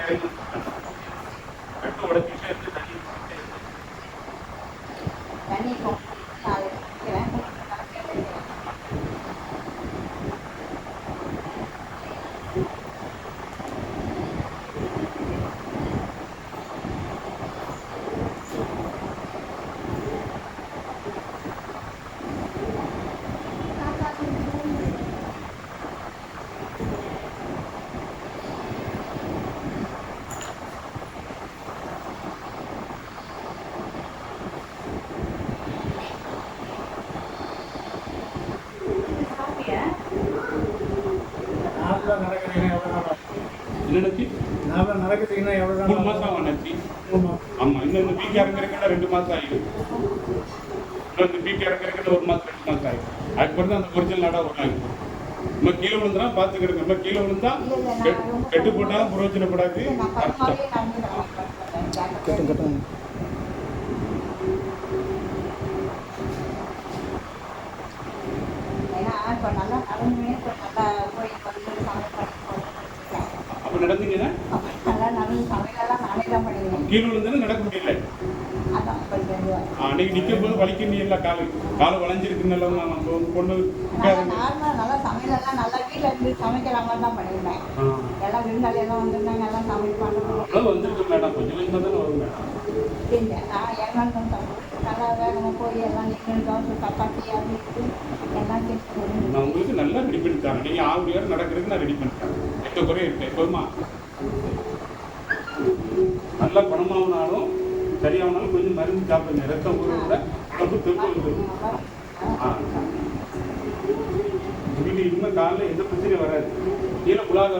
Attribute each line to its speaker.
Speaker 1: இறங்கி கட்டு உடச்சிட்டே இருந்து
Speaker 2: தண்ணி
Speaker 3: நடக்குதுன்னா எவ்வளோ
Speaker 1: 3 மாசம் ஆகும் நெத்தி. ஆமா, இன்னும் இந்த பீக்கு இறங்குறதுக்கு 2 மாசம் ஆகிடும். இன்னும் இந்த பீக்கு இறங்குறதுக்கு 1 மாசம் 2 மாசம் ஆகிடும். அதுக்கப்புறம் அந்த ஒரிஜினல் நாடா வரும். நம்ம கீழே விழுந்தா பார்த்துக்கிடுங்க. நம்ம கீழே விழுந்தா கெட்டு போட்டாலும் புரோஜனப்படாது.
Speaker 3: கட்டும்
Speaker 1: அப்ப நடந்தீங்கன்னா கீழே விழுந்தாலும் நடக்க முடியல. அன்னைக்கு நிற்கும் போது வலிக்கணும் இல்லை, காலை வளைஞ்சிருக்குன்னு நம்ம பொண்ணு
Speaker 2: நல்லா சமையலெல்லாம் நல்லா வீட்டில் இருந்து சமைக்கிற மாதிரி தான் பண்ணியிருந்தேன். எல்லாம் விருந்தாளியெல்லாம் வந்துருந்தாங்க, எல்லாம் சமைப்பாங்க.
Speaker 1: அவ்வளோ வந்துருக்கு மேடம், கொஞ்சம் கொஞ்சமாக தானே வரும் மேடம்.
Speaker 2: இல்லை நான் எல்லாம் நல்லா வேகமாக போய் எல்லாம் நின்று தோசை சப்பாத்தி அது எல்லாம் கேட்டு
Speaker 1: நான் உங்களுக்கு நல்லா ரெடி பண்ணி தரேன். நீங்கள் 6 மணி நேரம் நடக்கிறதுக்கு நான் ரெடி பண்ணிட்டேன். எந்த குறையும் இருக்கேன் எப்போதுமா. நல்லா பணமாகனாலும் சரியாகனாலும் கொஞ்சம் மருந்து சாப்பிடுங்க. ரத்தம் ஊற விட உடம்பு தெம்பு வந்துடும். உங்களுக்கு இன்னும் காலையில் எந்த பிரச்சனையும் வராது. கீழே புலாக